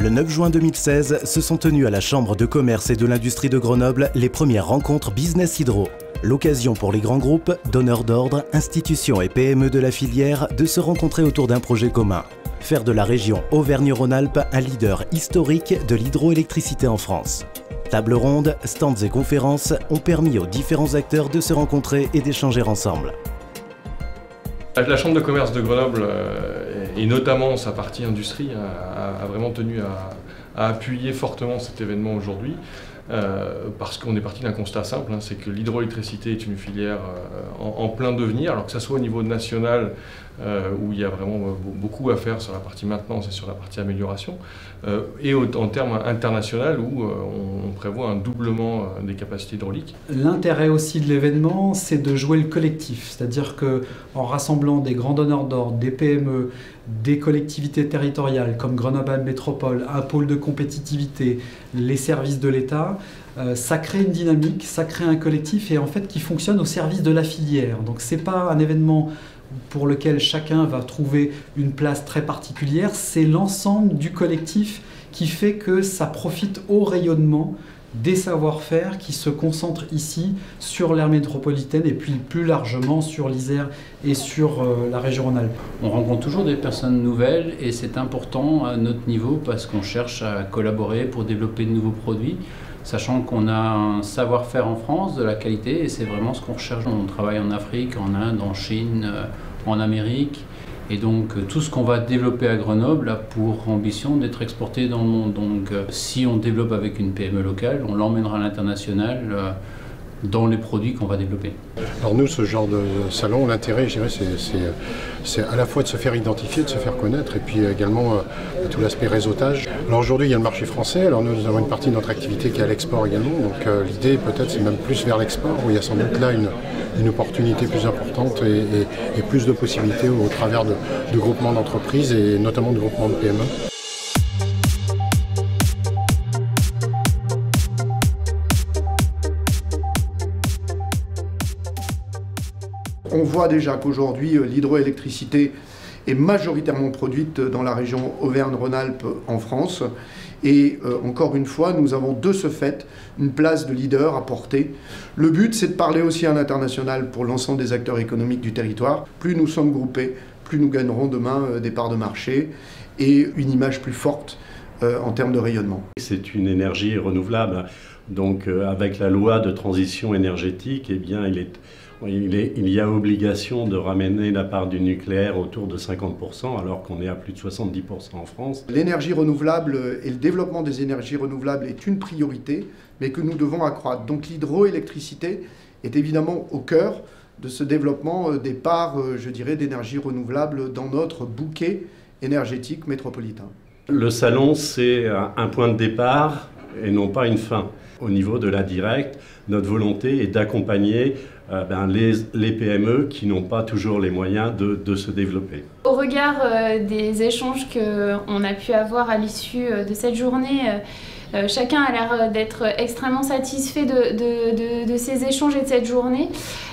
Le 9 juin 2016, se sont tenues à la Chambre de commerce et de l'industrie de Grenoble les premières rencontres Business Hydro. L'occasion pour les grands groupes, donneurs d'ordre, institutions et PME de la filière de se rencontrer autour d'un projet commun. Faire de la région Auvergne-Rhône-Alpes un leader historique de l'hydroélectricité en France. Tables rondes, stands et conférences ont permis aux différents acteurs de se rencontrer et d'échanger ensemble. La Chambre de commerce de Grenoble, et notamment sa partie industrie, a vraiment tenu à appuyer fortement cet événement aujourd'hui, parce qu'on est parti d'un constat simple, c'est que l'hydroélectricité est une filière en plein devenir, alors que ce soit au niveau national, où il y a vraiment beaucoup à faire sur la partie maintenance et sur la partie amélioration, et en termes international, où on prévoit un doublement des capacités hydrauliques. L'intérêt aussi de l'événement, c'est de jouer le collectif, c'est-à-dire qu'en rassemblant des grands donneurs d'ordre, des PME, des collectivités territoriales comme Grenoble Métropole, un pôle de compétitivité, les services de l'État, ça crée une dynamique, ça crée un collectif et en fait qui fonctionne au service de la filière. Donc c'est pas un événement pour lequel chacun va trouver une place très particulière, c'est l'ensemble du collectif qui fait que ça profite au rayonnement des savoir-faire qui se concentrent ici sur l'aire métropolitaine et puis plus largement sur l'Isère et sur la région Rhône-Alpes. On rencontre toujours des personnes nouvelles et c'est important à notre niveau parce qu'on cherche à collaborer pour développer de nouveaux produits, sachant qu'on a un savoir-faire en France de la qualité et c'est vraiment ce qu'on recherche. On travaille en Afrique, en Inde, en Chine, en Amérique. Et donc tout ce qu'on va développer à Grenoble a pour ambition d'être exporté dans le monde. Donc si on développe avec une PME locale, on l'emmènera à l'international dans les produits qu'on va développer. Alors nous, ce genre de salon, l'intérêt, je dirais, c'est à la fois de se faire identifier, de se faire connaître, et puis également tout l'aspect réseautage. Alors aujourd'hui, il y a le marché français, alors nous avons une partie de notre activité qui est à l'export également, donc l'idée peut-être c'est même plus vers l'export, où il y a sans doute là une opportunité plus importante et plus de possibilités au travers de groupements d'entreprises et notamment de groupements de PME. On voit déjà qu'aujourd'hui, l'hydroélectricité est majoritairement produite dans la région Auvergne-Rhône-Alpes en France. Et encore une fois, nous avons de ce fait une place de leader à porter. Le but, c'est de parler aussi à l'international pour l'ensemble des acteurs économiques du territoire. Plus nous sommes groupés, plus nous gagnerons demain des parts de marché et une image plus forte en termes de rayonnement. C'est une énergie renouvelable. Donc avec la loi de transition énergétique, eh bien, il y a obligation de ramener la part du nucléaire autour de 50%, alors qu'on est à plus de 70% en France. L'énergie renouvelable et le développement des énergies renouvelables est une priorité, mais que nous devons accroître. Donc l'hydroélectricité est évidemment au cœur de ce développement des parts, je dirais, d'énergie renouvelable dans notre bouquet énergétique métropolitain. Le salon, c'est un point de départ et non pas une fin. Au niveau de la directe, notre volonté est d'accompagner les PME qui n'ont pas toujours les moyens de se développer. Au regard des échanges qu'on a pu avoir à l'issue de cette journée, chacun a l'air d'être extrêmement satisfait de ces échanges et de cette journée.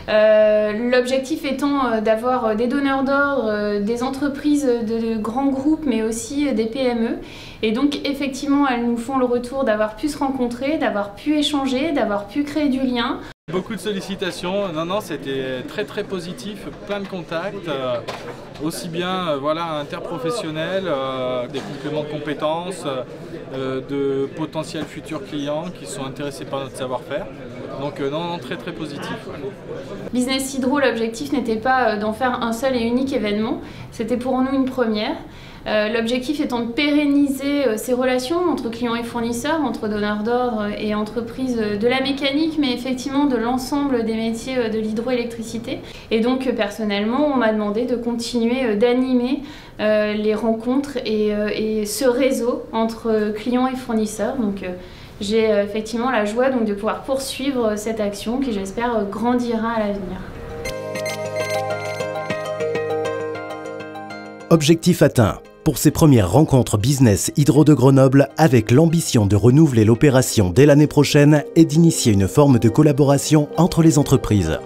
L'objectif étant d'avoir des donneurs d'ordre, des entreprises de grands groupes, mais aussi des PME. Et donc effectivement, elles nous font le retour d'avoir pu se rencontrer, d'avoir pu échanger, d'avoir pu créer du lien. Beaucoup de sollicitations, non, c'était très positif, plein de contacts, aussi bien interprofessionnels, des compléments de compétences, de potentiels futurs clients qui sont intéressés par notre savoir-faire. Donc non, très positif. Business Hydro, l'objectif n'était pas d'en faire un seul et unique événement, c'était pour nous une première. L'objectif étant de pérenniser ces relations entre clients et fournisseurs, entre donneurs d'ordre et entreprises de la mécanique, mais effectivement de l'ensemble des métiers de l'hydroélectricité. Et donc personnellement, on m'a demandé de continuer d'animer les rencontres et ce réseau entre clients et fournisseurs. Donc j'ai effectivement la joie de pouvoir poursuivre cette action qui, j'espère, grandira à l'avenir. Objectif atteint. Pour ces premières rencontres Business Hydro de Grenoble, avec l'ambition de renouveler l'opération dès l'année prochaine et d'initier une forme de collaboration entre les entreprises.